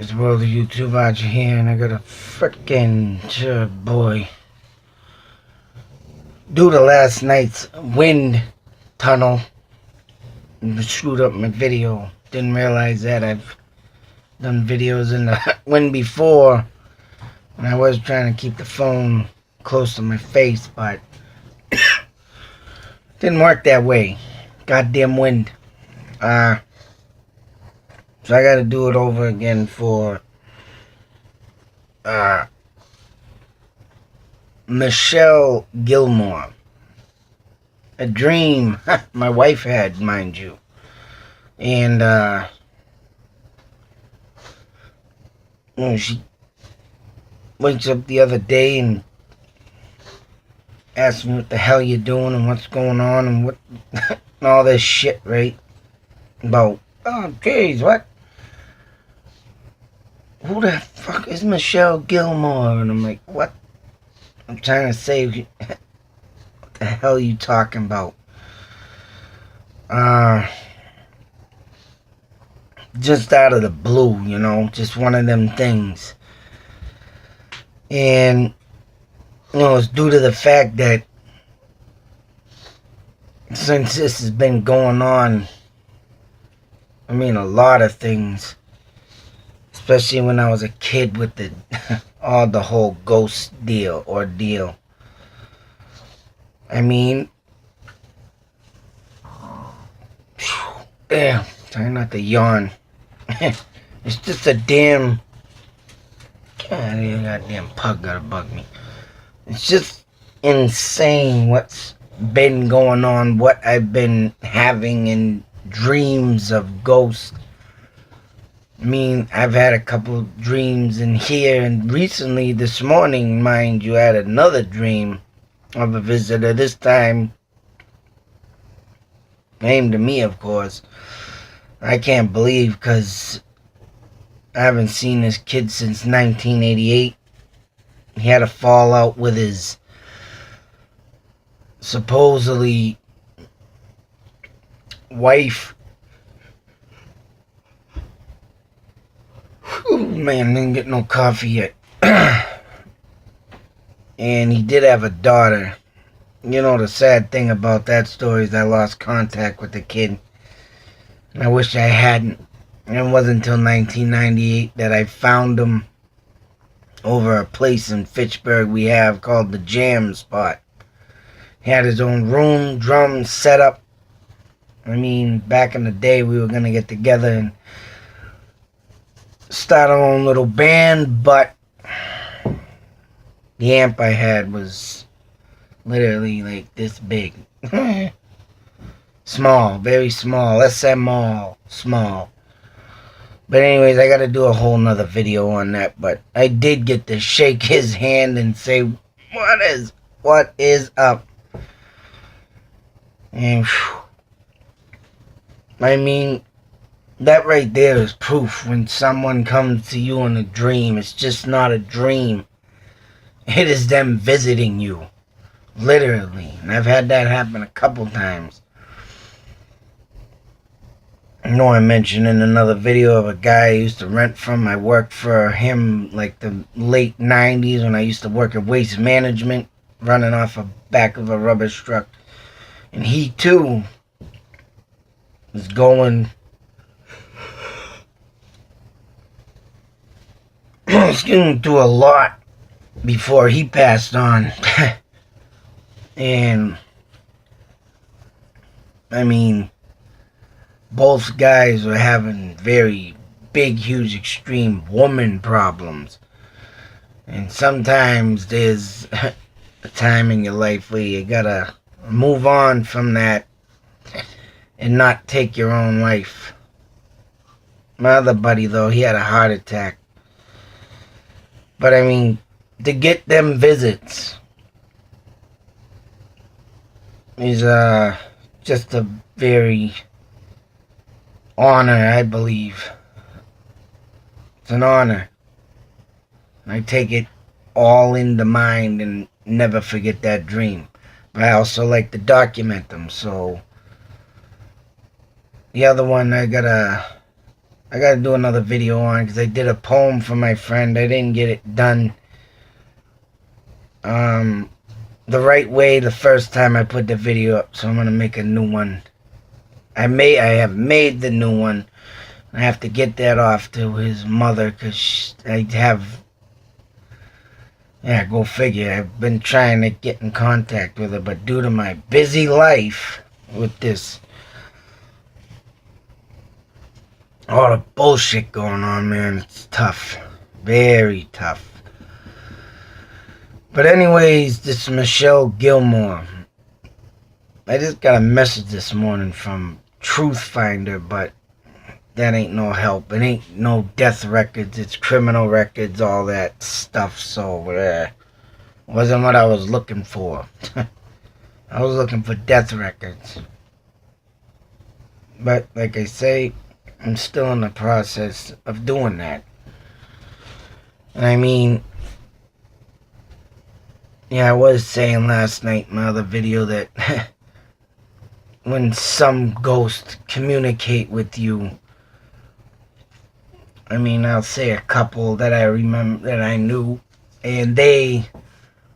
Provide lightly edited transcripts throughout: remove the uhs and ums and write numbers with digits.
It's World of YouTube out here, and I got a frickin' boy. Due to last night's wind tunnel, screwed up my video. Didn't realize that I've done videos in the wind before, and I was trying to keep the phone close to my face, but didn't work that way. Goddamn wind. So I gotta do it over again for Michelle Gilmore. A dream my wife had, mind you. And she wakes up the other day and asks me what the hell you doing and what's going on and what and all this shit, right? About, oh jeez, what? Who the fuck is Michelle Gilmore? And I'm like, what? I'm trying to say, what the hell are you talking about? Just out of the blue, you know, just one of them things. And, you know, it's due to the fact that since this has been going on, I mean, a lot of things, especially when I was a kid with the the whole ghost ordeal. I mean, damn, try not to yawn. It's just a damn, goddamn pug gotta bug me. It's just insane what's been going on, what I've been having in dreams of ghosts. I mean, I've had a couple dreams in here, and recently, this morning, mind you, I had another dream of a visitor, this time aimed at me, of course. I can't believe, because I haven't seen this kid since 1988. He had a fallout with his supposedly wife. Ooh, man, didn't get no coffee yet. And he did have a daughter. You know, the sad thing about that story is I lost contact with the kid. And I wish I hadn't. And it wasn't until 1998 that I found him over a place in Fitchburg we have called the Jam Spot. He had his own room, drum set up. I mean, back in the day we were going to get together and start our own little band, but the amp I had was literally like this big. Small, very small, SMall, small. But anyways, I gotta do a whole nother video on that, but I did get to shake his hand and say, what is up? And whew, I mean, that right there is proof when someone comes to you in a dream. It's just not a dream. It is them visiting you. Literally. And I've had that happen a couple times. I know I mentioned in another video of a guy I used to rent from. I worked for him like the late 90s when I used to work at Waste Management, running off the back of a rubbish truck. And he too was going through a lot before he passed on. And I mean, both guys were having very big, huge, extreme woman problems. And sometimes there's a time in your life where you gotta move on from that and not take your own life. My other buddy, though, he had a heart attack. But I mean, to get them visits is just a very honor, I believe. It's an honor. I take it all into mind and never forget that dream. But I also like to document them, so the other one I I gotta do another video on, because I did a poem for my friend. I didn't get it done the right way the first time I put the video up, so I'm gonna make a new one. I have made the new one. I have to get that off to his mother, because yeah, go figure. I've been trying to get in contact with her, but due to my busy life with this, all the bullshit going on, man, it's tough. Very tough. But anyways, this is Michelle Gilmore. I just got a message this morning from Truth Finder, but that ain't no help. It ain't no death records. It's criminal records, all that stuff. So, wasn't what I was looking for. I was looking for death records. But, like I say, I'm still in the process of doing that. And I mean, yeah, I was saying last night in my other video that when some ghosts communicate with you, I mean, I'll say a couple that I remember, that I knew, and they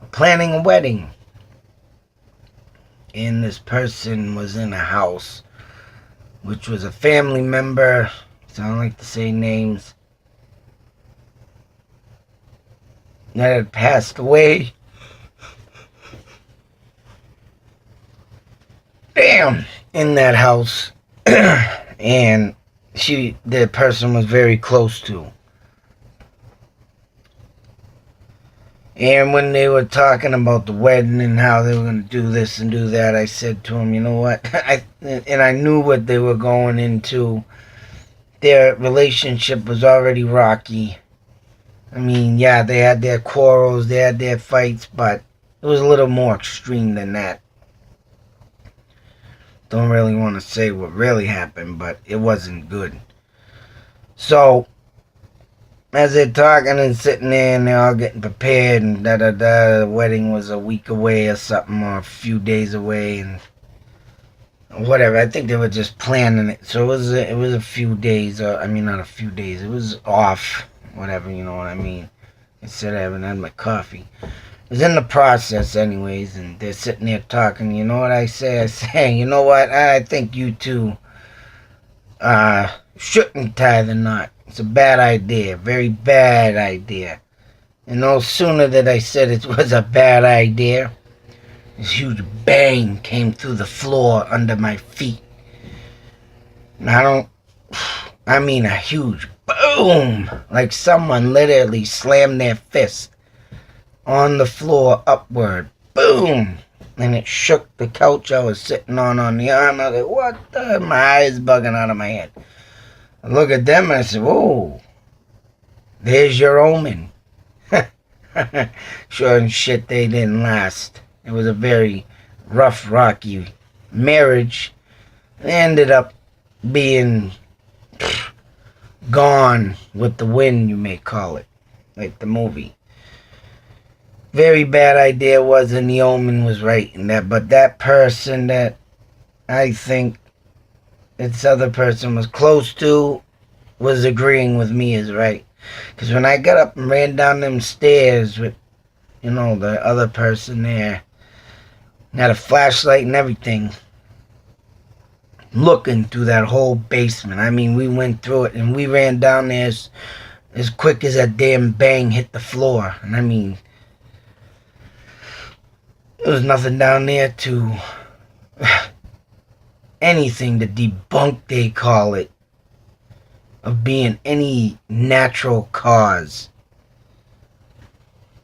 were planning a wedding. And this person was in a house, which was a family member, so I don't like to say names, that had passed away. In that house. And the person was very close to. And when they were talking about the wedding and how they were going to do this and do that, I said to him, you know what? I knew what they were going into. Their relationship was already rocky. I mean, yeah, they had their quarrels, they had their fights, but it was a little more extreme than that. Don't really want to say what really happened, but it wasn't good. So, as they're talking and sitting there and they're all getting prepared and da-da-da, the wedding was a week away or something, or a few days away, and whatever. I think they were just planning it. So it was a few days, I mean, not a few days. It was off, whatever, you know what I mean. I said I haven't had my coffee. It was in the process anyways, and they're sitting there talking. You know what I say? I say, you know what? I think you two shouldn't tie the knot. It's a bad idea. Very bad idea. And no sooner that I said it was a bad idea, this huge bang came through the floor under my feet. And I mean a huge boom. Like someone literally slammed their fist on the floor upward. Boom! And it shook the couch I was sitting on the arm. I was like, what the? My eyes bugging out of my head. I look at them and I said, whoa, there's your omen. Sure and shit, they didn't last. It was a very rough, rocky marriage. They ended up being gone with the wind, you may call it. Like the movie. Very bad idea was, and the omen was right in that. But that person that I think this other person was close to was agreeing with me is right. Because when I got up and ran down them stairs with, you know, the other person there, had a flashlight and everything, looking through that whole basement. I mean, we went through it and we ran down there as quick as that damn bang hit the floor. And I mean, there was nothing down there to anything to debunk, they call it, of being any natural cause.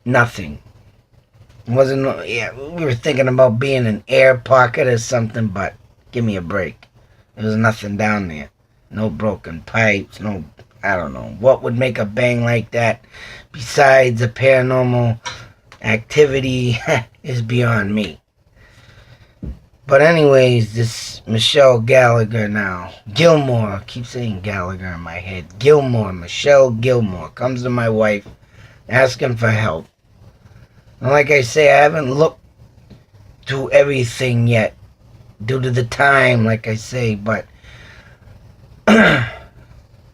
Nothing. It wasn't, yeah, we were thinking about being an air pocket or something, but give me a break. There was nothing down there. No broken pipes, no, I don't know. What would make a bang like that besides a paranormal activity is beyond me. But anyways, this Michelle Gallagher now. Gilmore. I keep saying Gallagher in my head. Gilmore. Michelle Gilmore comes to my wife asking for help. And like I say, I haven't looked to everything yet due to the time, like I say, but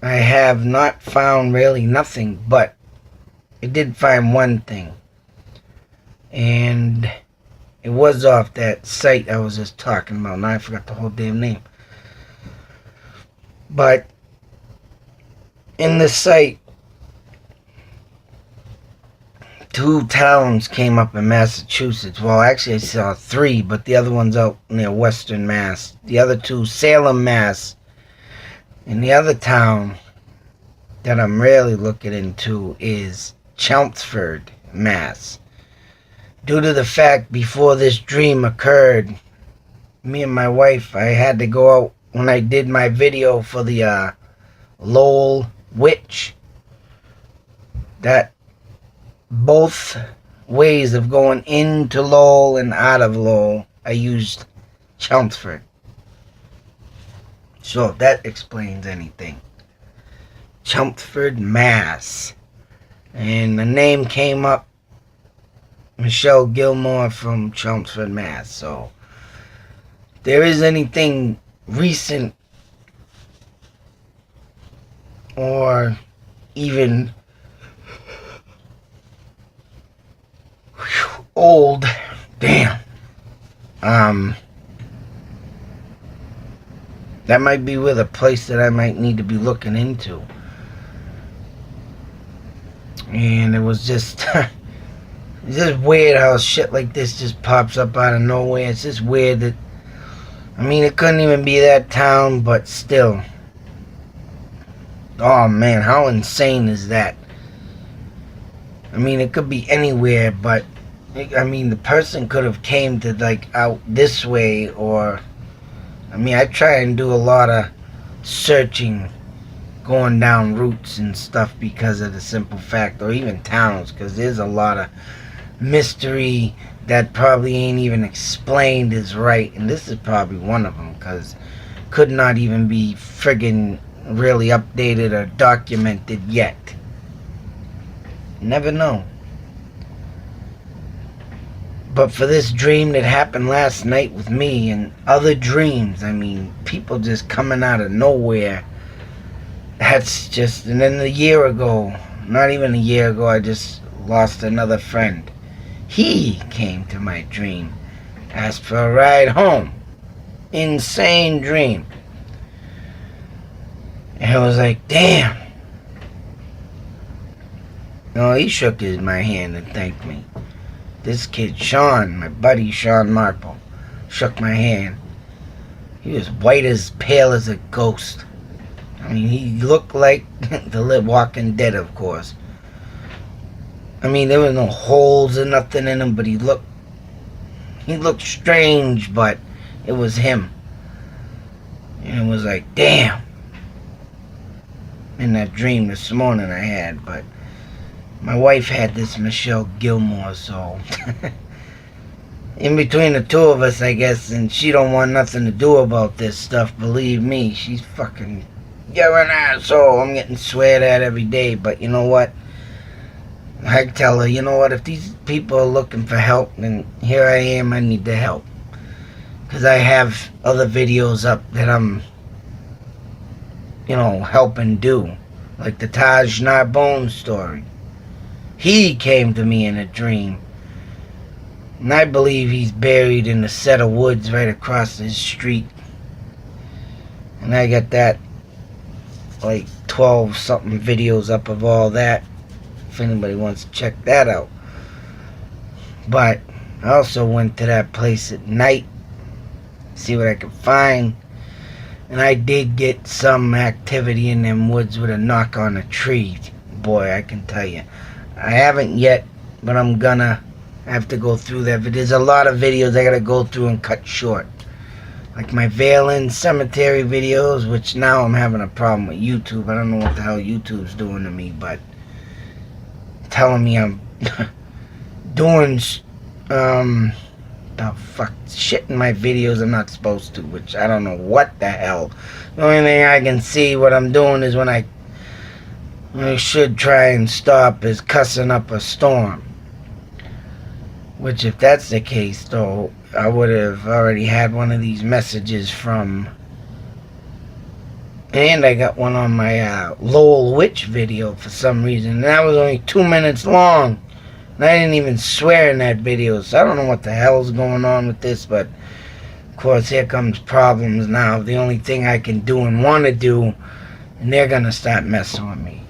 I have not found really nothing, but I did find one thing. And it was off that site I was just talking about. Now I forgot the whole damn name. But in the site, 2 towns came up in Massachusetts. Well, actually I saw 3, but the other one's out near Western Mass. The other 2, Salem, Mass. And the other town that I'm really looking into is Chelmsford, Mass. Due to the fact before this dream occurred, me and my wife, I had to go out when I did my video for the Lowell Witch. That both ways of going into Lowell and out of Lowell, I used Chelmsford. So if that explains anything. Chelmsford, Mass. And the name came up, Michelle Gilmore from Chelmsford, Mass. So if there is anything recent or even old, damn, that might be with a place that I might need to be looking into. And it was just it's just weird how shit like this just pops up out of nowhere. It's just weird that, I mean, it couldn't even be that town, but still. Oh man, how insane is that? I mean, it could be anywhere, but I mean, the person could have came to like out this way, or I mean, I try and do a lot of searching, going down routes and stuff because of the simple fact, or even towns, because there's a lot of mystery that probably ain't even explained is right, and this is probably one of them, because could not even be friggin' really updated or documented yet. Never know. But for this dream that happened last night with me and other dreams, I mean, people just coming out of nowhere. That's just, and then a year ago, not even a year ago, I just lost another friend. He came to my dream, asked for a ride home. Insane dream. And I was like, damn. No, he shook my hand and thanked me. This kid, Sean, my buddy Sean Marple, shook my hand. He was white as pale as a ghost. I mean, he looked like the Walking Dead, of course. I mean, there was no holes or nothing in him, but he looked strange, but it was him. And it was like, damn. In that dream this morning I had, but my wife had this Michelle Gilmore, so in between the two of us, I guess, and she don't want nothing to do about this stuff, believe me, she's fucking, you're an asshole, I'm getting sweared at every day, but you know what, I tell her, you know what, if these people are looking for help, then here I am, I need the help, because I have other videos up that I'm, you know, helping do, like the Taj Narbonne story. He came to me in a dream, and I believe he's buried in a set of woods right across his street. And I got that, like 12 something videos up of all that, if anybody wants to check that out. But I also went to that place at night, see what I could find, and I did get some activity in them woods with a knock on a tree. Boy, I can tell you, I haven't yet, but I'm gonna have to go through that. But there's a lot of videos I gotta go through and cut short. Like my Valen Cemetery videos, which now I'm having a problem with YouTube. I don't know what the hell YouTube's doing to me, but telling me I'm doing the fuck shit in my videos I'm not supposed to, which I don't know what the hell. The only thing I can see what I'm doing is when I should try and stop is cussing up a storm. Which, if that's the case, though, I would have already had one of these messages from And I got one on my Lowell Witch video for some reason. And that was only 2 minutes long. And I didn't even swear in that video. So I don't know what the hell's going on with this. But, of course, here comes problems now. The only thing I can do and want to do. And they're going to start messing with me.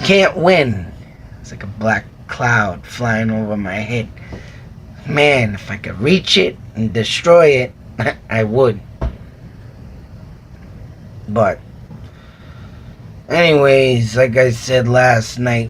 Can't win. It's like a black cloud flying over my head. Man, if I could reach it and destroy it, I would. But anyways, like I said last night,